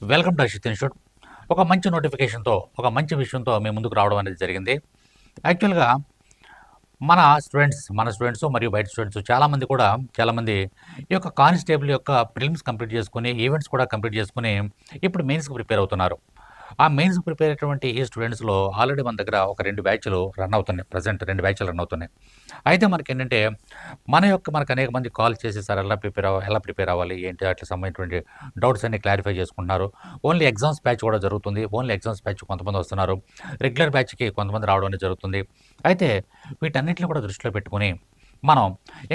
Welcome to Arshit institute. ఒక మంచి నోటిఫికేషన్తో, ఒక మంచి విషయంతో మీ ముందుకు రావడం అనేది జరిగింది. యాక్చువల్‌గా మన స్టూడెంట్స్ మరియు బయట స్టూడెంట్స్ చాలామంది ఈ యొక్క కానిస్టేబుల్ యొక్క ప్రిలిమ్స్ కంప్లీట్ చేసుకొని, ఈవెంట్స్ కూడా కంప్లీట్ చేసుకొని, ఇప్పుడు మెయిన్స్‌కి ప్రిపేర్ అవుతున్నారు. ఆ మెయిన్స్‌కి ప్రిపేర్ అయ్యేటువంటి ఈ స్టూడెంట్స్‌లో ఆల్రెడీ మన దగ్గర ఒక 2 బ్యాచ్‌లు రన్ అవుతున్నాయి. ప్రెజెంట్ 2 బ్యాచ్‌లు రన్ అవుతున్నాయి. అయితే మనకేంటంటే, మనకు అనేక మంది కాల్ చేసి సార్ ఎలా ప్రిపేర్ అవ్వాలి? ఏంటి? అట్లా సంబంధించినటువంటి డౌట్స్ అన్నీ క్లారిఫై చేసుకుంటున్నారు. ఓన్లీ ఎగ్జామ్స్ బ్యాచ్ కూడా జరుగుతుంది. ఓన్లీ ఎగ్జామ్స్ బ్యాచ్ కొంతమంది వస్తున్నారు. రెగ్యులర్ బ్యాచ్‌కి కొంతమంది రావడం అనేది జరుగుతుంది. అయితే వీటన్నిటిని కూడా దృష్టిలో పెట్టుకొని, మనం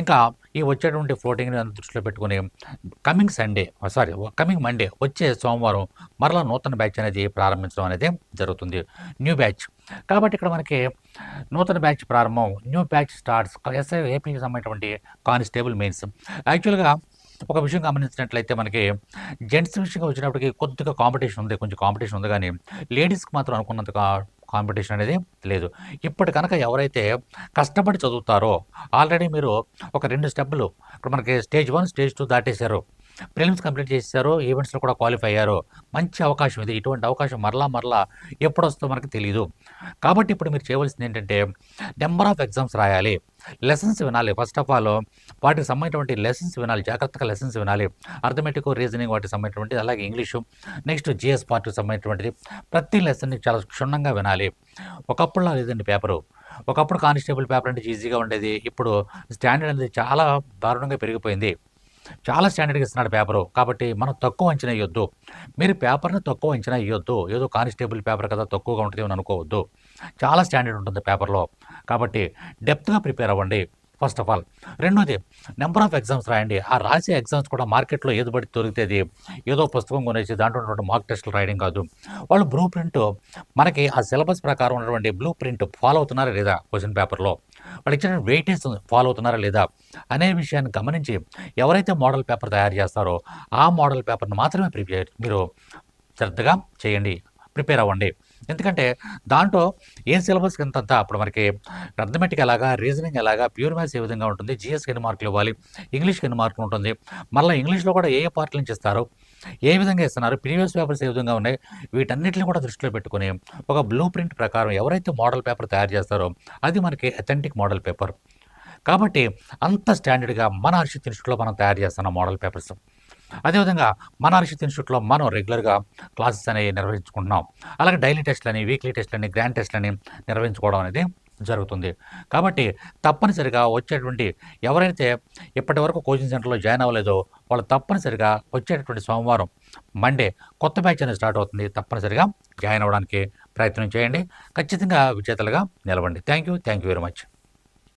ఇంకా ఈ వచ్చేటువంటి ఫ్లోటింగ్‌ని దృష్టిలో పెట్టుకొని కమింగ్ మండే వచ్చే సోమవారం మరలా నూతన బ్యాచ్ అనేది ప్రారంభించడం అనేది జరుగుతుంది. New batch. కాబట్టి ఇక్కడ మనకి నూతన బ్యాచ్ ప్రారంభం. న్యూ బ్యాచ్ స్టార్ట్స్ ఏపీకి సంబంధించినటువంటి కానిస్టేబుల్ మెయిన్స్. యాక్చువల్‌గా ఒక విషయం గమనించినట్లయితే మనకి జెంట్స్ విషయంగా వచ్చినప్పటికి కొద్దిగా కొంచెం కాంపిటీషన్ ఉంది గానీ, లేడీస్‌కి మాత్రం అనుకున్నంత కాంపిటీషన్ అనేది లేదు. ఇప్పటి కనుక ఎవరైతే కష్టపడి చదువుతారో, ఆల్రెడీ మీరు ఒక 2 స్టెప్పులు ఇప్పుడు మనకి స్టేజ్ 1, స్టేజ్ 2 దాటేశారు. ప్రిలిమ్స్ కంప్లీట్ చేసేసారు. ఈవెంట్స్‌లో కూడా క్వాలిఫై అయ్యారు. మంచి అవకాశం ఇది. ఇటువంటి అవకాశం మరలా ఎప్పుడొస్తుందో మనకు తెలీదు. కాబట్టి ఇప్పుడు మీరు చేయవలసిందేంటంటే, నంబర్ ఆఫ్ ఎగ్జామ్స్ రాయాలి. లెసన్స్ వినాలి. ఫస్ట్ ఆఫ్ ఆల్ వాటికి సంబంధించినటువంటి లెసన్స్ వినాలి. జాగ్రత్తగా లెసన్స్ వినాలి. అర్థమెటిక్, రీజనింగ్ వాటికి సంబంధించినటువంటిది, అలాగే ఇంగ్లీషు, నెక్స్ట్ జీఎస్ పార్ట్‌కి సంబంధించినటువంటిది ప్రతి లెసన్‌ని చాలా క్షుణ్ణంగా వినాలి. ఒకప్పుడులా లేదండి పేపరు. ఒకప్పుడు కానిస్టేబుల్ పేపర్ అంటే ఈజీగా ఉండేది. ఇప్పుడు స్టాండర్డ్ అనేది చాలా దారుణంగా పెరిగిపోయింది. చాలా స్టాండర్డ్‌గా ఇస్తున్నాడు పేపరు. కాబట్టి మనం తక్కువ అంచనా ఎయొద్దు. మీరు పేపర్‌ని తక్కువ అంచనా ఎయొద్దు. ఏదో కానిస్టేబుల్ పేపర్ కదా తక్కువగా ఉంటది అని అనుకోవద్దు. చాలా స్టాండర్డ్ ఉంటుంది పేపర్‌లో. కాబట్టి డెప్త్‌గా ప్రిపేర్ అవ్వండి ఫస్ట్ ఆఫ్ ఆల్. రెండోది నంబర్ ఆఫ్ ఎగ్జామ్స్ రాయండి. ఆ రాసే ఎగ్జామ్స్ కూడా మార్కెట్‌లో ఏది పడితే దొరికితే అది ఏదో పుస్తకం కొనేసి దాంట్లో ఉన్నటువంటి మాక్ టెస్ట్‌లు రాయడం కాదు. వాళ్ళు బ్లూ ప్రింట్ మనకి ఆ సిలబస్ ప్రకారం ఉన్నటువంటి బ్లూ ప్రింట్ ఫాలో అవుతున్నారా లేదా క్వెషన్ పేపర్‌లో? వాళ్ళు ఇచ్చిన వెయిటేజ్ ఫాలో అవుతున్నారా లేదా? అనే విషయాన్ని గమనించి ఎవరైతే మోడల్ పేపర్ తయారు చేస్తారో, ఆ మోడల్ పేపర్‌ని మాత్రమే మీరు శ్రద్ధగా చేయండి. ప్రిపేర్ అవ్వండి. ఎందుకంటే దాంట్లో ఏ సిలబస్‌కి ఎంతంత ఇప్పుడు మనకి అర్థమెటిక్ ఎలాగా, రీజనింగ్ ఎలాగా, ప్యూర్ మ్యాథ్స్ ఏ విధంగా ఉంటుంది, జీఎస్‌కి ఎన్ని మార్కులు ఇవ్వాలి, ఇంగ్లీష్‌కి ఎన్ని మార్కులు ఉంటుంది, మళ్ళా ఇంగ్లీష్‌లో కూడా ఏ పార్ట్‌ల నుంచి ఇస్తారు, ఏ విధంగా ఇస్తున్నారు, ప్రీవియస్ పేపర్స్ ఏ విధంగా ఉన్నాయి, వీటన్నిటిని కూడా దృష్టిలో పెట్టుకొని ఒక బ్లూ ప్రింట్ ప్రకారం ఎవరైతే మోడల్ పేపర్ తయారు చేస్తారో అది మనకి అథెంటిక్ మోడల్ పేపర్. కాబట్టి అంత స్టాండర్డ్‌గా మన హర్షిత్ ఇన్స్టిట్యూట్‌లో మనం తయారు చేస్తున్నాం మోడల్ పేపర్స్. అదేవిధంగా మన హర్షిత్ ఇన్స్టిట్యూట్‌లో మనం రెగ్యులర్‌గా క్లాసెస్ అనేవి నిర్వహించుకుంటున్నాం. అలాగే డైలీ టెస్ట్‌లని, వీక్లీ టెస్ట్‌లని, గ్రాండ్ టెస్ట్‌లని నిర్వహించుకోవడం అనేది జరుగుతుంది. కాబట్టి తప్పనిసరిగా వచ్చేటువంటి ఎవరైతే ఇప్పటివరకు కోచింగ్ సెంటర్‌లో జాయిన్ అవ్వలేదో వాళ్ళు తప్పనిసరిగా వచ్చేటటువంటి సోమవారం, మండే కొత్త బ్యాచ్ అనేది స్టార్ట్ అవుతుంది. తప్పనిసరిగా జాయిన్ అవ్వడానికి ప్రయత్నం చేయండి. ఖచ్చితంగా విజేతలుగా నిలవండి. Thank you very much.